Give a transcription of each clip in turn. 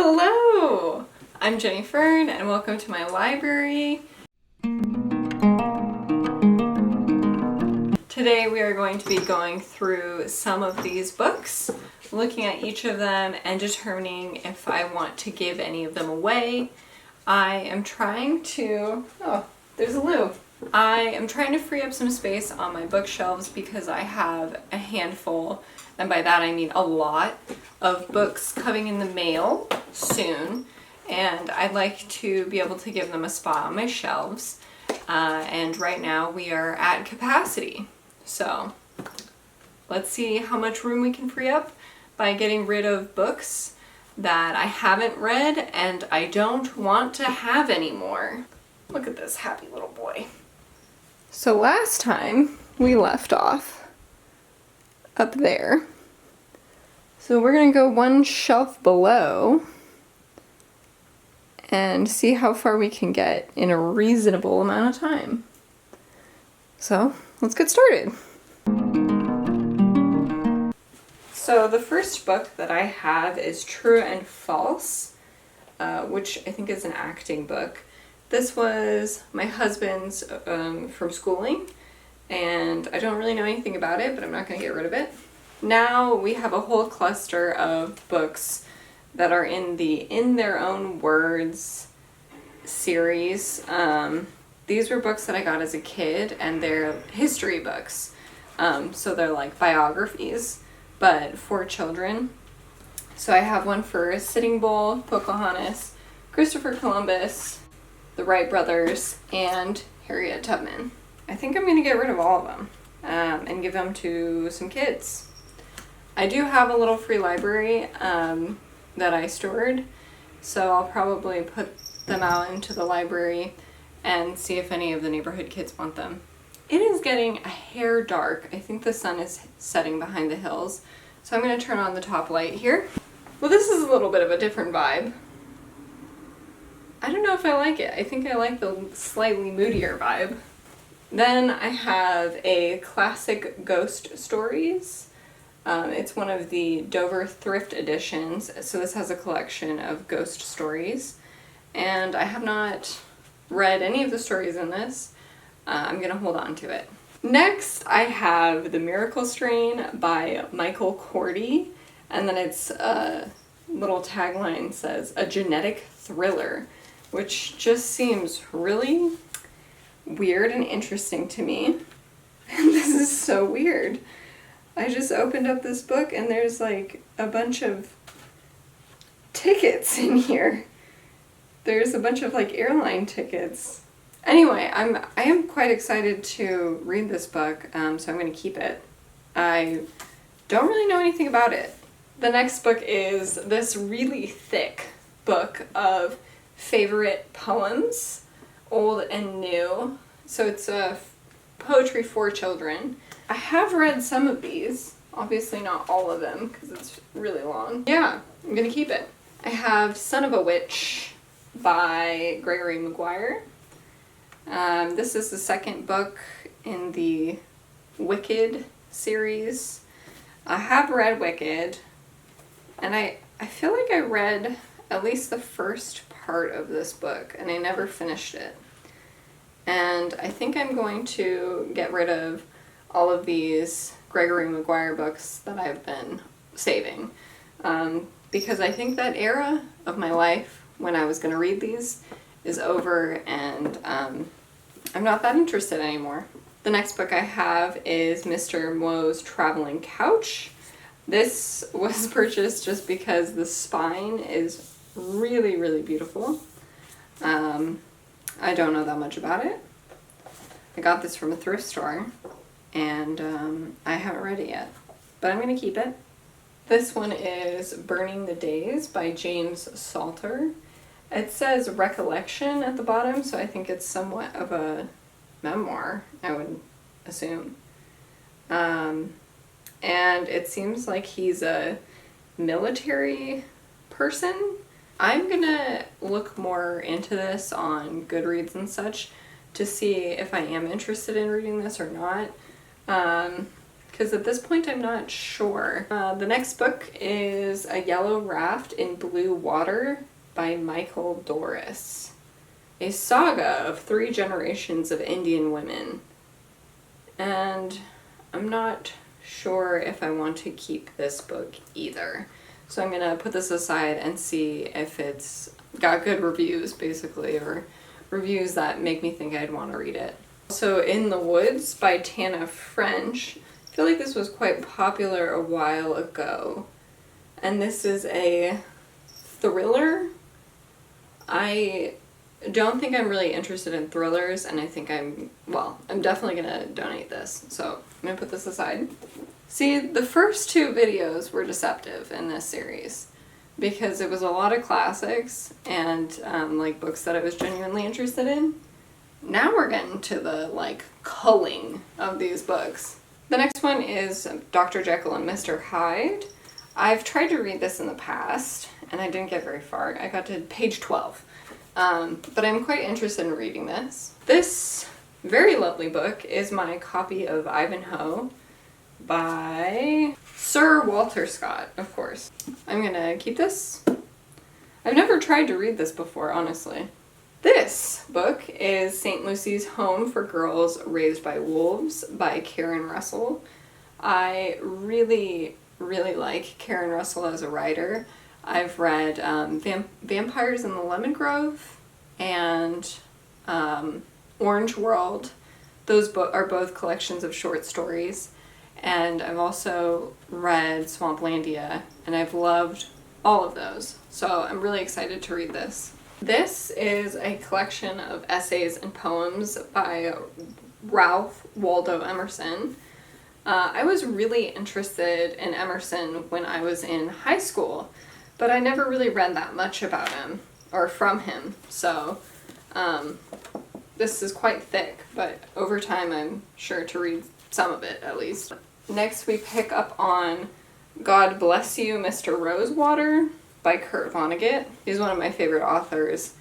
Hello! I'm Jenny Fern and welcome to my library. Today we are going to be going through some of these books, looking at each of them and determining if I want to give any of them away. I am trying to... oh, there's a loo. I am trying to free up some space on my bookshelves because I have a handful, and by that I mean a lot, of books coming in the mail soon, and I'd like to be able to give them a spot on my shelves. And right now we are at capacity. So let's see how much room we can free up by getting rid of books that I haven't read and I don't want to have anymore. Look at this happy little boy. So last time we left off up there. So we're gonna go one shelf below and see how far we can get in a reasonable amount of time. So let's get started. So the first book that I have is True and False, which I think is an acting book. This was my husband's from schooling, and I don't really know anything about it, but I'm not going to get rid of it. Now we have a whole cluster of books that are in the In Their Own Words series. These were books that I got as a kid, and they're history books. So they're like biographies, but for children. So I have one for Sitting Bull, Pocahontas, Christopher Columbus, the Wright brothers, and Harriet Tubman. I think I'm going to get rid of all of them and give them to some kids. I do have a little free library that I stored, so I'll probably put them out into the library and see if any of the neighborhood kids want them. It is getting a hair dark. I think the sun is setting behind the hills, so I'm going to turn on the top light here. Well, this is a little bit of a different vibe. I don't know if I like it. I think I like the slightly moodier vibe. Then I have a classic ghost stories. It's one of the Dover thrift editions, so this has a collection of ghost stories. And I have not read any of the stories in this. I'm gonna hold on to it. Next, I have The Miracle Strain by Michael Cordy, and then its little tagline says, "A genetic thriller," which just seems really weird and interesting to me. And this is so weird. I just opened up this book and there's like a bunch of tickets in here. There's a bunch of like airline tickets. Anyway, I am quite excited to read this book, so I'm going to keep it. I don't really know anything about it. The next book is this really thick book of favorite poems, old and new. So it's poetry for children. I have read some of these, obviously not all of them because it's really long. Yeah, I'm gonna keep it. I have Son of a Witch by Gregory Maguire. This is the second book in the Wicked series. I have read Wicked, and I feel like I read at least the first part of this book, and I never finished it. And I think I'm going to get rid of all of these Gregory Maguire books that I've been saving. Because I think that era of my life when I was going to read these is over, and I'm not that interested anymore. The next book I have is Mr. Moe's Traveling Couch. This was purchased just because the spine is really, really beautiful. I don't know that much about it. I got this from a thrift store, and I haven't read it yet, but I'm going to keep it. This one is Burning the Days by James Salter. It says recollection at the bottom, so I think it's somewhat of a memoir, I would assume. And it seems like he's a military person. I'm gonna look more into this on Goodreads and such to see if I am interested in reading this or not. because at this point I'm not sure. The next book is A Yellow Raft in Blue Water by Michael Doris. A saga of 3 generations of Indian women. And I'm not sure if I want to keep this book either. So I'm gonna put this aside and see if it's got good reviews, basically, or reviews that make me think I'd want to read it. So In the Woods by Tana French. I feel like this was quite popular a while ago. And this is a thriller. I don't think I'm really interested in thrillers, and I think I'm definitely gonna donate this. So I'm gonna put this aside. See, the first 2 videos were deceptive in this series because it was a lot of classics and like books that I was genuinely interested in. Now we're getting to the like culling of these books. The next one is Dr. Jekyll and Mr. Hyde. I've tried to read this in the past and I didn't get very far. I got to page 12. But I'm quite interested in reading this. This very lovely book is my copy of Ivanhoe by Sir Walter Scott, of course. I'm gonna keep this. I've never tried to read this before, honestly. This book is St. Lucy's Home for Girls Raised by Wolves by Karen Russell. I really, really like Karen Russell as a writer. I've read Vampires in the Lemon Grove and Orange World. Those are both collections of short stories. And I've also read Swamplandia, and I've loved all of those. So I'm really excited to read this. This is a collection of essays and poems by Ralph Waldo Emerson. I was really interested in Emerson when I was in high school, but I never really read that much about him, or from him. So this is quite thick, but over time I'm sure to read some of it at least. Next we pick up on God Bless You, Mr. Rosewater by Kurt Vonnegut. He's one of my favorite authors,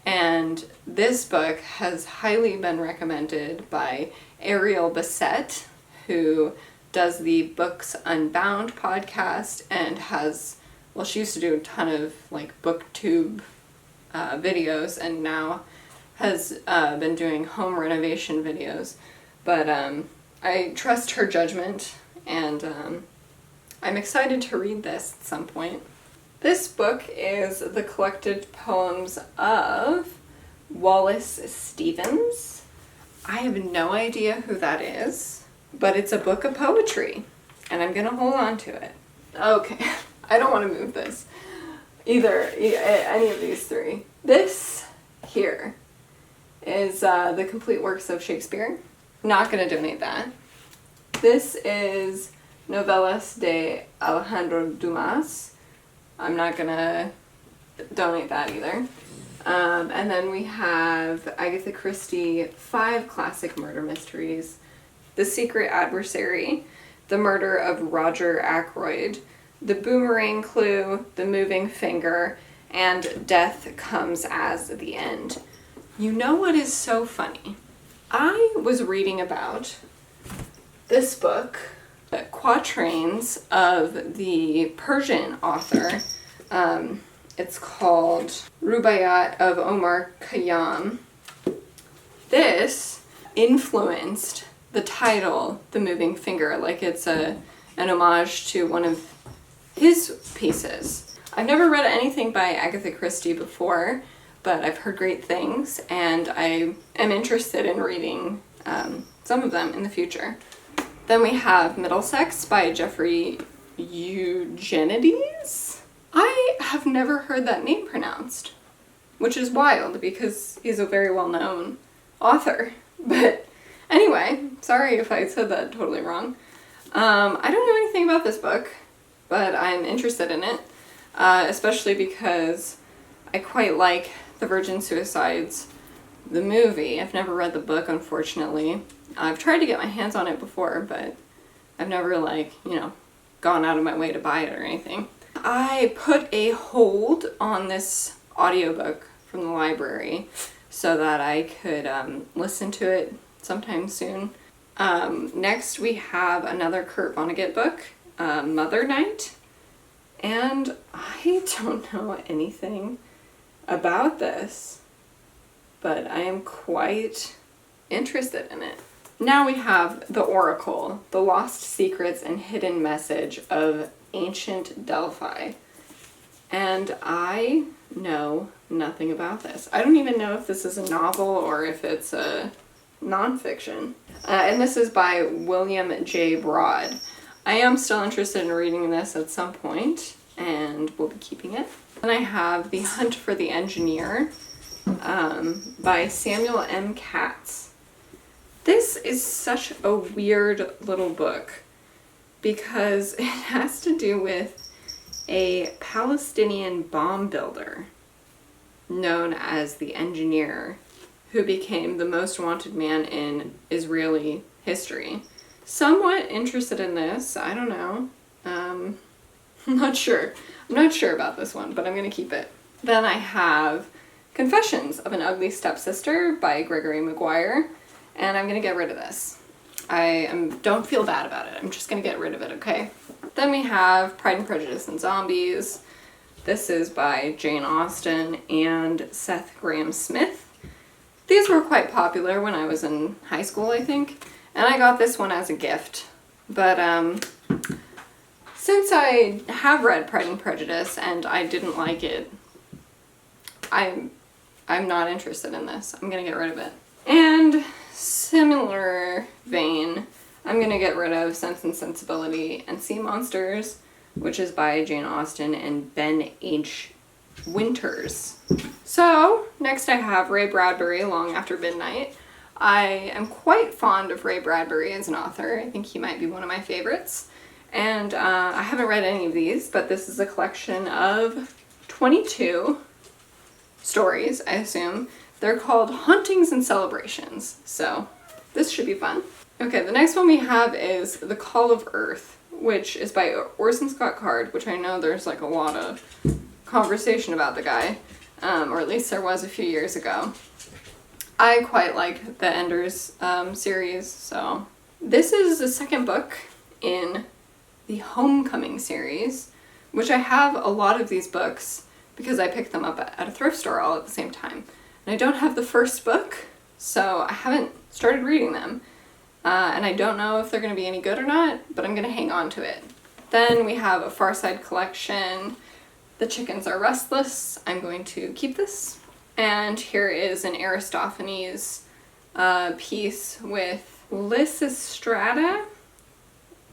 and this book has highly been recommended by Ariel Bassett, who does the Books Unbound podcast and she used to do a ton of like booktube videos and now has been doing home renovation videos. But I trust her judgment, and I'm excited to read this at some point. This book is the collected poems of Wallace Stevens. I have no idea who that is, but it's a book of poetry, and I'm gonna hold on to it. Okay, I don't want to move this. Any of these 3. This here is the complete works of Shakespeare. Not gonna donate that. This is Novelas de Alejandro Dumas. I'm not gonna donate that either. And then we have Agatha Christie 5 classic murder mysteries: The Secret Adversary, The Murder of Roger Ackroyd, The Boomerang Clue, The Moving Finger, and Death Comes as the End. You know what is so funny? I was reading about this book, quatrains of the Persian author. It's called Rubaiyat of Omar Khayyam. This influenced the title, The Moving Finger, like it's an homage to one of his pieces. I've never read anything by Agatha Christie before, but I've heard great things, and I am interested in reading some of them in the future. Then we have Middlesex by Jeffrey Eugenides. I have never heard that name pronounced, which is wild because he's a very well-known author. But anyway, sorry if I said that totally wrong. I don't know anything about this book, but I'm interested in it, especially because I quite like The Virgin Suicides, the movie. I've never read the book, unfortunately. I've tried to get my hands on it before, but I've never, gone out of my way to buy it or anything. I put a hold on this audiobook from the library so that I could listen to it sometime soon. Next we have another Kurt Vonnegut book, Mother Night. And I don't know anything about this, but I am quite interested in it. Now we have The Oracle, The Lost Secrets and Hidden Message of Ancient Delphi. And I know nothing about this. I don't even know if this is a novel or if it's a nonfiction. And this is by William J. Broad. I am still interested in reading this at some point, and we'll be keeping it. Then I have The Hunt for the Engineer by Samuel M. Katz. This is such a weird little book because it has to do with a Palestinian bomb builder known as the Engineer, who became the most wanted man in Israeli history. Somewhat interested in this. I don't know. I'm not sure. I'm not sure about this one, but I'm going to keep it. Then I have Confessions of an Ugly Stepsister by Gregory Maguire, and I'm going to get rid of this. Don't feel bad about it. I'm just going to get rid of it, okay? Then we have Pride and Prejudice and Zombies. This is by Jane Austen and Seth Grahame-Smith. These were quite popular when I was in high school, I think, and I got this one as a gift. But since I have read Pride and Prejudice and I didn't like it, I'm not interested in this. I'm gonna get rid of it. And similar vein, I'm gonna get rid of Sense and Sensibility and Sea Monsters, which is by Jane Austen and Ben H. Winters. So, next I have Ray Bradbury, Long After Midnight. I am quite fond of Ray Bradbury as an author. I think he might be one of my favorites. And I haven't read any of these, but this is a collection of 22 stories, I assume. They're called Hauntings and Celebrations, so this should be fun. Okay, the next one we have is The Call of Earth, which is by Orson Scott Card, which I know there's like a lot of conversation about the guy, or at least there was a few years ago. I quite like the Enders series, so this is the second book in the Homecoming series, which I have a lot of these books because I picked them up at a thrift store all at the same time. And I don't have the first book, so I haven't started reading them. And I don't know if they're going to be any good or not, but I'm going to hang on to it. Then we have a Far Side collection, The Chickens Are Restless. I'm going to keep this. And here is an Aristophanes piece with Lysistrata,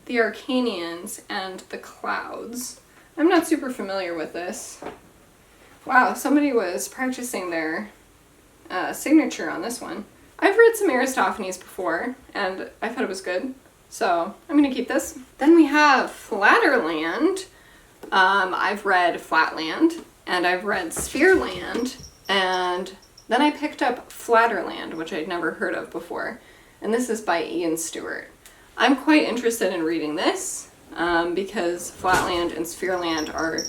the Arcanians, and the Clouds. I'm not super familiar with this. Wow, somebody was practicing their signature on this one. I've read some Aristophanes before, and I thought it was good, so I'm going to keep this. Then we have Flatterland. I've read Flatland, and I've read Sphereland, and then I picked up Flatterland, which I'd never heard of before, and this is by Ian Stewart. I'm quite interested in reading this, because Flatland and Sphereland are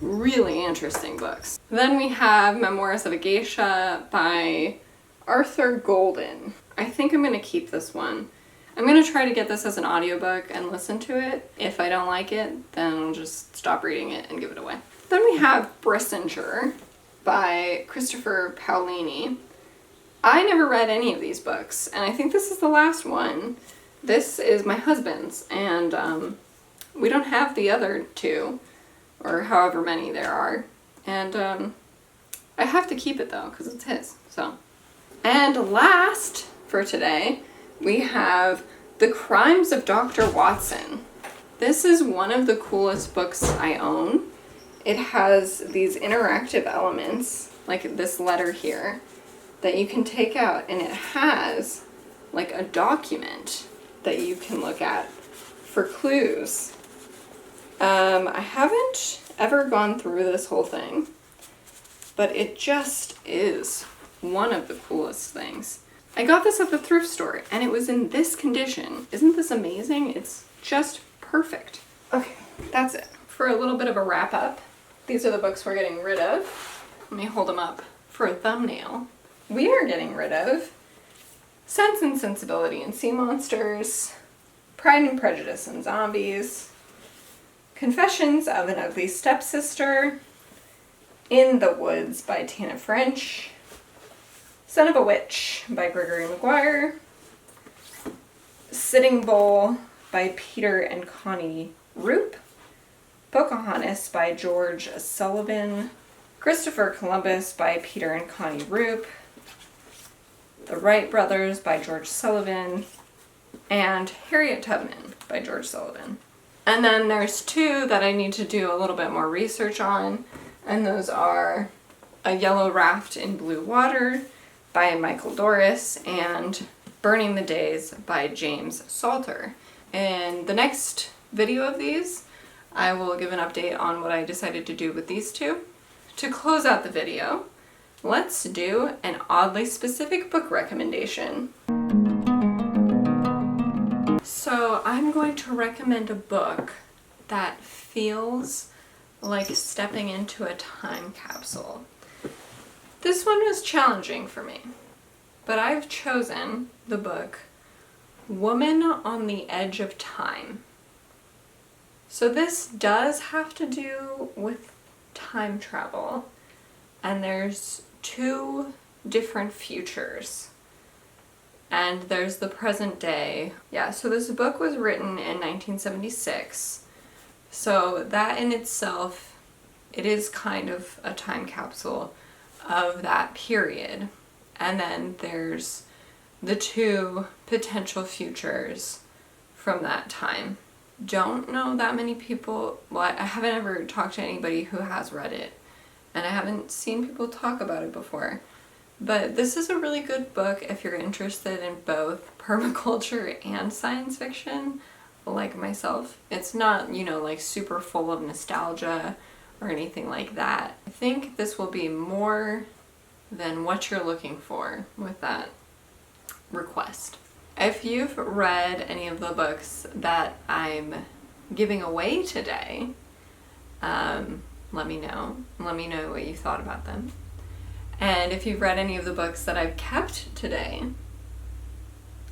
really interesting books. Then we have Memoirs of a Geisha by Arthur Golden. I think I'm going to keep this one. I'm going to try to get this as an audiobook and listen to it. If I don't like it, then I'll just stop reading it and give it away. Then we have Brissinger by Christopher Paolini. I never read any of these books, and I think this is the last one. This is my husband's, and we don't have the other two, or however many there are. And I have to keep it though, because it's his, so. And last for today, we have The Crimes of Dr. Watson. This is one of the coolest books I own. It has these interactive elements, like this letter here, that you can take out, and it has like a document that you can look at for clues. I haven't ever gone through this whole thing, but it just is one of the coolest things. I got this at the thrift store, and it was in this condition. Isn't this amazing? It's just perfect. Okay, that's it. For a little bit of a wrap up, these are the books we're getting rid of. Let me hold them up for a thumbnail. We are getting rid of Sense and Sensibility and Sea Monsters, Pride and Prejudice and Zombies, Confessions of an Ugly Stepsister, In the Woods by Tana French, Son of a Witch by Gregory Maguire, Sitting Bull by Peter and Connie Roop, Pocahontas by George Sullivan, Christopher Columbus by Peter and Connie Roop, The Wright Brothers by George Sullivan, and Harriet Tubman by George Sullivan. And then there's two that I need to do a little bit more research on, and those are A Yellow Raft in Blue Water by Michael Doris and Burning the Days by James Salter. In the next video of these, I will give an update on what I decided to do with these two. To close out the video, let's do an oddly specific book recommendation. So I'm going to recommend a book that feels like stepping into a time capsule. This one was challenging for me, but I've chosen the book Woman on the Edge of Time. So this does have to do with time travel, and there's two different futures, and there's the present day. Yeah, so this book was written in 1976, so that in itself, it is kind of a time capsule of that period. And then there's the two potential futures from that time. Don't know that many people, well, I haven't ever talked to anybody who has read it, and I haven't seen people talk about it before. But this is a really good book if you're interested in both permaculture and science fiction, like myself. It's not, like super full of nostalgia or anything like that. I think this will be more than what you're looking for with that request. If you've read any of the books that I'm giving away today, let me know. Let me know what you thought about them. And if you've read any of the books that I've kept today,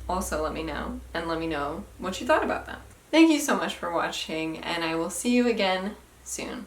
also let me know, and let me know what you thought about them. Thank you so much for watching, and I will see you again soon.